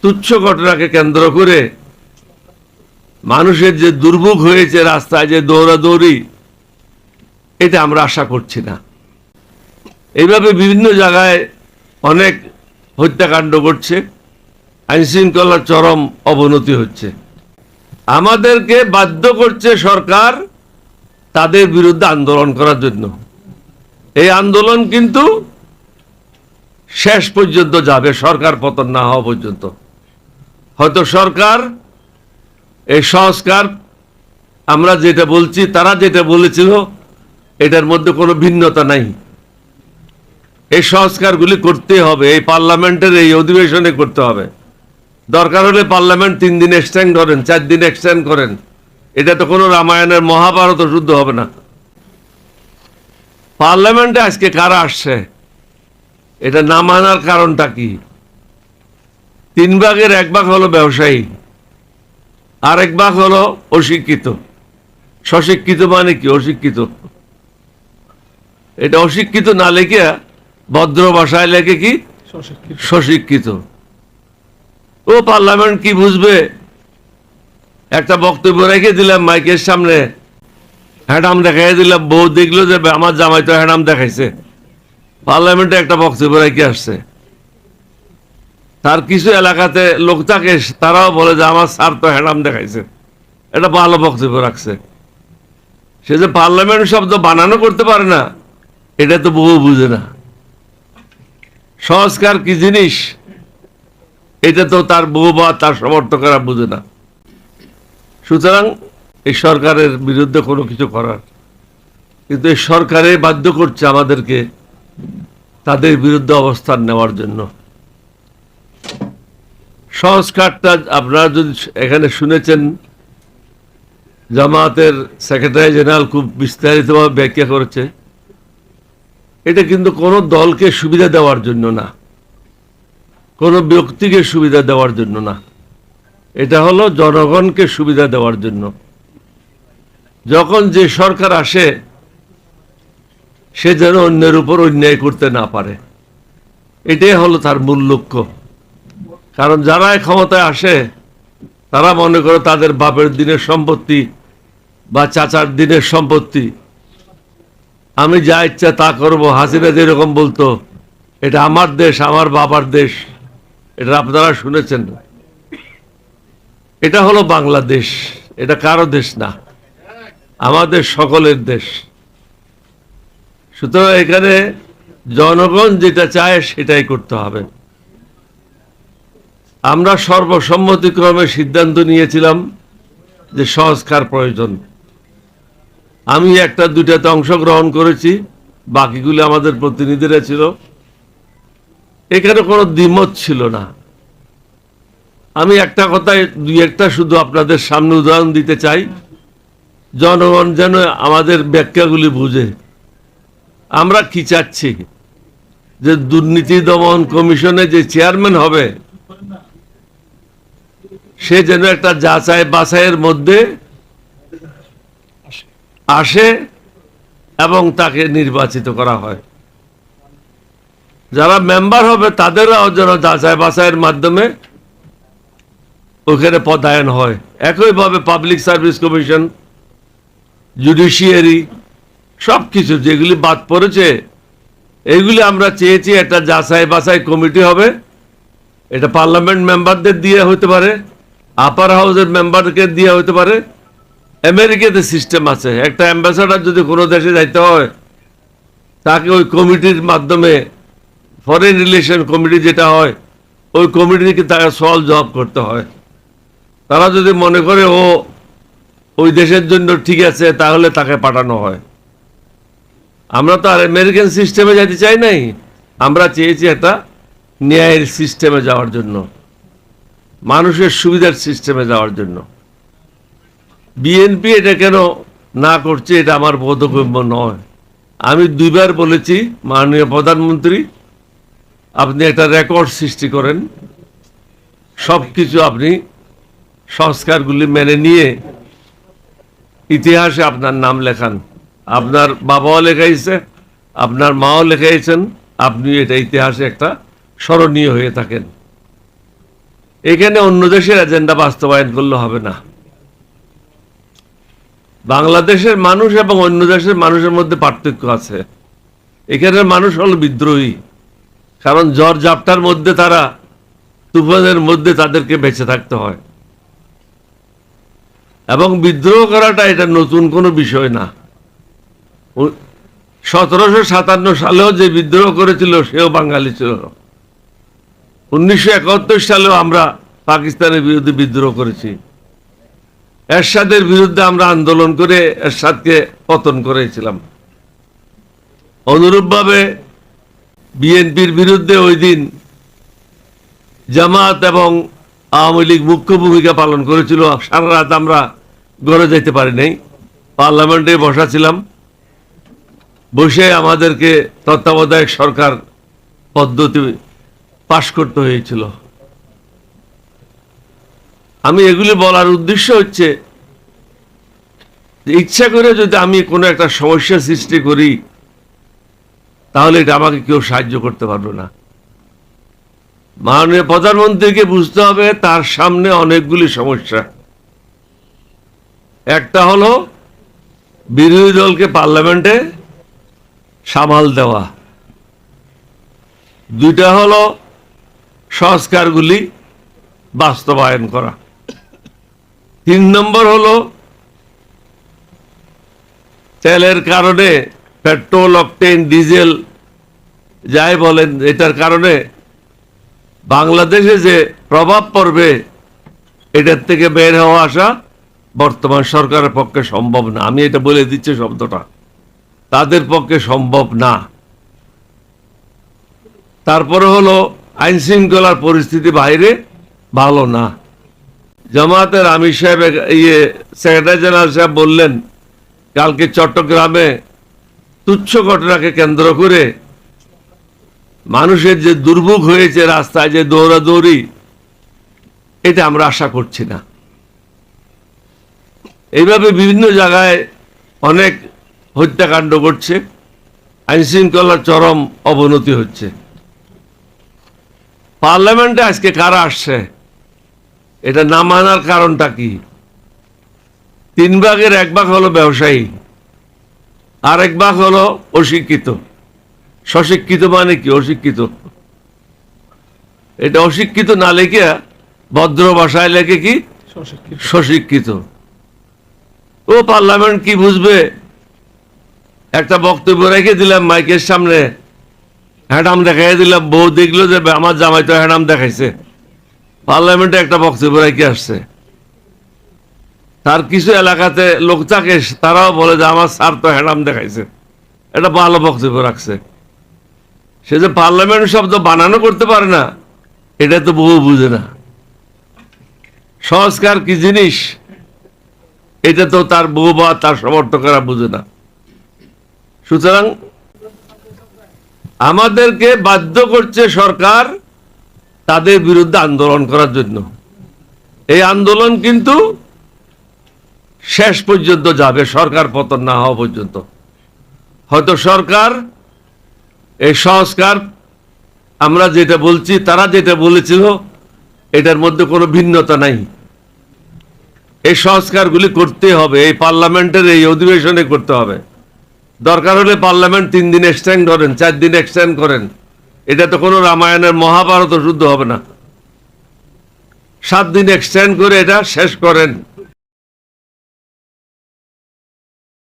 তুচ্ছ ঘটনাকে কেন্দ্র করে মানুষের যে দুর্ভোগ হয়েছে, রাস্তায় যে দৌড়াদৌড়ি, এটা আমরা আশা করছি না। এইভাবে বিভিন্ন জায়গায় অনেক হত্যাকাণ্ড ঘটছে, আইনশৃঙ্খলার চরম অবনতি হচ্ছে। আমাদেরকে বাধ্য করছে সরকার তাদের বিরুদ্ধে আন্দোলন করার জন্য। এই আন্দোলন কিন্তু শেষ পর্যন্ত যাবে, সরকার পতন না হওয়া পর্যন্ত। হয়তো সরকার এই সংস্কার, আমরা যেটা বলছি তারা যেটা বলেছিল, এটার মধ্যে কোনো ভিন্নতা নাই। এই সংস্কারগুলি করতে হবে, এই পার্লামেন্টের এই অধিবেশনে করতে হবে। দরকার হলে পার্লামেন্ট 3 দিন এক্সটেন্ড করেন, 4 দিন এক্সটেন্ড করেন। এটা তো কোনো রামায়ণের মহাভারত শুদ্ধ হবে না। পার্লামেন্টে আজকে কারা আসছে, এটা না মানার কারণটা কি? 3 ভাগের 1 ভাগ হলো ব্যবসায়ী, আর 1 ভাগ হলো অশিক্ষিত। সশিক্ষিত মানে কি? অশিক্ষিত। এটা অশিক্ষিত না লেখে ভদ্র ভাষায় লেখে কি সশিক্ষিত। ও পার্লামেন্ট কি বুঝবে? একটা বক্তব্য রেখে দিলাম মাইকের সামনে, হ্যাডাম দেখাই দিলাম, বউ দেখলো যে আমার জামাই তো হ্যাডাম দেখাইছে। পার্লামেন্টে একটা বক্তব্য রেখে আসছে, তার কিছু এলাকাতে লোক থাকে, তারাও বলে যে আমার স্যার তো হ্যাডাম দেখাইছে। এটা ভালো বক্তব্য রাখছে। সে যে পার্লামেন্ট শব্দ বানানো করতে পারে না, এটা তো বহু বুঝে না। সংস্কার কি জিনিস, এটা তো তার বউ বা তার সমর্থকেরা বুঝে না। সুতরাং এই সরকারের বিরুদ্ধে কোনো কিছু করার, কিন্তু এই সরকারে বাধ্য করছে আমাদেরকে তাদের বিরুদ্ধে অবস্থান নেওয়ার জন্য। সংস্কারটা আপনারা যদি এখানে শুনেছেন, জামায়াতের সেক্রেটারি জেনারেল খুব বিস্তারিতভাবে ব্যাখ্যা করেছে। এটা কিন্তু কোনো দলকে সুবিধা দেওয়ার জন্য না, কোনো ব্যক্তিকে সুবিধা দেওয়ার জন্য না, এটা হলো জনগণকে সুবিধা দেওয়ার জন্য। যখন যে সরকার আসে, সে যেন অন্যের উপর অন্যায় করতে না পারে, এটাই হলো তার মূল লক্ষ্য। কারণ যারা ক্ষমতায় আসে, তারা মনে করে তাদের বাপের দিনের সম্পত্তি বা চাচার দিনের সম্পত্তি, আমি যা ইচ্ছা তা করব। হাসিনা যেরকম বলতো, এটা আমার দেশ, আমার বাবার দেশ, এটা আপনারা শুনেছেন। এটা হলো বাংলাদেশ, এটা কারো দেশ না, আমাদের সকলের দেশ। সুতরাং এখানে জনগণ যেটা চায় সেটাই করতে হবে। আমরা সর্বসম্মতিক্রমে সিদ্ধান্ত নিয়েছিলাম যে সংস্কার প্রয়োজন। আমি 1-2টাতে অংশগ্রহণ করেছি, বাকিগুলি আমাদের প্রতিনিধিরা ছিল। এখানে কোনো দ্বিমত ছিল না। আমি একটা কথায় 2-1টা শুধু আপনাদের সামনে উদাহরণ দিতে চাই, জনগণ যেন আমাদের ব্যাখ্যাগুলি বুঝে। আমরা কি চাচ্ছি, যে দুর্নীতি দমন কমিশনে যে চেয়ারম্যান হবে, সে যেন একটা যাচাই বাছাইয়ের মধ্যে আসে এবং তাকে নির্বাচিত করা হয়। যারা মেম্বার হবে তাদেরও যেন যাচাই বাছাইয়ের মাধ্যমে ওখানে পদায়ন হয়। একইভাবে পাবলিক সার্ভিস কমিশন, জুডিশিয়ারি, সব কিছু যেগুলি বাদ পড়েছে, এইগুলি আমরা চেয়েছি একটা যাচাই বাছাই কমিটি হবে। এটা পার্লামেন্ট মেম্বারদের দিয়ে হতে পারে, আপার হাউসের মেম্বারকে দিয়ে হতে পারে। আমেরিকাতে সিস্টেম আছে, একটা অ্যাম্বাসাডার যদি কোনো দেশে যাইতে হয়, তাকে ওই কমিটির মাধ্যমে, ফরেন রিলেশন কমিটি যেটা হয়, ওই কমিটিকে তাকে সওয়াল জবাব করতে হয়। তারা যদি মনে করে ও ওই দেশের জন্য ঠিক আছে, তাহলে তাকে পাঠানো হয়। আমরা তো আর আমেরিকান সিস্টেমে যেতে চাই নাই, আমরা চেয়েছি একটা ন্যায়ের সিস্টেমে যাওয়ার জন্য, মানুষের সুবিধার সিস্টেমে যাওয়ার জন্য। বিএনপি এটা কেন না করছে, এটা আমার বোধগম্য নয়। আমি 2বার বলেছি, মাননীয় প্রধানমন্ত্রী, আপনি একটা রেকর্ড সৃষ্টি করেন, সব কিছু আপনি সংস্কারগুলি মেনে নিয়ে ইতিহাসে আপনার নাম লেখান। আপনার বাবাও লেখাইছে, আপনার মাও লেখাইছেন, আপনি এটা ইতিহাসে একটা স্মরণীয় হয়ে থাকেন। এখানে অন্য দেশের এজেন্ডা বাস্তবায়ন করলে হবে না। বাংলাদেশের মানুষ এবং অন্য দেশের মানুষের মধ্যে পার্থক্য আছে। এখানের মানুষ হলো বিদ্রোহী, কারণ ঝড় ঝাপটার মধ্যে তারা, তুফানের মধ্যে তাদেরকে বেঁচে থাকতে হয়। এবং বিদ্রোহ করাটা এটা নতুন কোনো বিষয় না। 1757 সালেও যে বিদ্রোহ করেছিল সেও বাঙালি ছিল। 1971 সালেও আমরা পাকিস্তানের বিরুদ্ধে বিদ্রোহ করেছি। এরশাদের বিরুদ্ধে আমরা আন্দোলন করে এরশাদকে পতন করেছিলাম। অনুরূপভাবে বিএনপির বিরুদ্ধে ওই দিন জামাত এবং আওয়ামী লীগ মুখ্য ভূমিকা পালন করেছিল। সারা রাত আমরা ঘরে যেতে পারি নাই, পার্লামেন্টে বসা ছিলাম। বসে আমাদেরকে তত্ত্বাবধায়ক সরকার পদ্ধতি পাশ করতে হয়েছিল। আমি এগুলি বলার উদ্দেশ্য হচ্ছে, ইচ্ছা করে যদি আমি কোনো একটা সমস্যা সৃষ্টি করি তাহলে এটা আমাকে কেউ সাহায্য করতে পারবে না। মাননীয় প্রধানমন্ত্রীকে বুঝতে হবে তার সামনে অনেকগুলি সমস্যা। একটা হলো বিরোধী দলকে পার্লামেন্টে সামাল দেওয়া, দুইটা হলো সংস্কারগুলি বাস্তবায়ন করা, 3 নম্বর হলো তেলের কারণে, পেট্রোল, অকটেন, ডিজেল যাই বলেন, এটার কারণে বাংলাদেশে যে প্রভাব পড়বে এটার থেকে বের হওয়া আসা বর্তমান সরকারের পক্ষে সম্ভব না। আমি এটা বলে দিচ্ছি, শব্দটা তাদের পক্ষে সম্ভব না। তারপরে হলো আইন শৃঙ্খলার পরিস্থিতি বাইরে ভালো না। জামায়াতের আমির সাহেব, সেক্রেটারি জেনারেল সাহেব বললেন কালকে চট্টগ্রামে তুচ্ছ ঘটনাকে কেন্দ্র করে মানুষের যে দুর্ভোগ হয়েছে, রাস্তায় যে দৌড়াদৌড়ি, এটা আমরা আশা করছি না। এইভাবে বিভিন্ন জায়গায় অনেক হত্যাকাণ্ড ঘটছে, আইন শৃঙ্খলার চরম অবনতি হচ্ছে। পার্লামেন্টে আজকে কারা আসছে, এটা না মানার কারণটা কি? 3 ভাগের 1 ভাগ হলো ব্যবসায়ী, আর 1 ভাগ হলো অশিক্ষিত। সশিক্ষিত মানে কি? অশিক্ষিত। এটা অশিক্ষিত না লেখে ভদ্র ভাষায় লেখে কি সশিক্ষিত। ও পার্লামেন্ট কি বুঝবে? একটা বক্তব্য রেখে দিলাম মাইকের সামনে, হ্যাডাম দেখাই দিলাম, বউ দেখলো যে আমার জামাই তো হ্যাডাম দেখাইছে। পার্লামেন্টে একটা বক্তব্য রেখে আসছে, তার কিছু এলাকাতে লোক থাকে তারাও বলে যে আমার স্যার তো হ্যাডাম দেখাইছে। এটা ভালো বক্তব্য রাখছে। সে যে পার্লামেন্ট শব্দ বানানো করতে পারে না, এটা তো বহু বুঝে না। সংস্কার কি জিনিস এটা তো তার বউ বা তার সমর্থকেরা বুঝে না। সুতরাং আমাদেরকে বাধ্য করছে সরকার তাদের বিরুদ্ধে আন্দোলন করার জন্য। এই আন্দোলন কিন্তু শেষ পর্যন্ত যাবে, সরকার পতন না হওয়া পর্যন্ত। হয়তো সরকার এই সংস্কার, আমরা যেটা বলছি তারা যেটা বলেছিল এটার মধ্যে কোনো ভিন্নতা নাই। এই সংস্কারগুলি করতে হবে, এই পার্লামেন্টের এই অধিবেশনে করতে হবে। দরকার হলে পার্লামেন্ট 3 দিন এক্সটেন্ড করেন, 4 দিন এক্সটেন্ড করেন। এটা তো কোনো রামায়ণের মহাভারত শুদ্ধ হবে না। 7 দিন এক্সটেন্ড করে এটা শেষ করেন।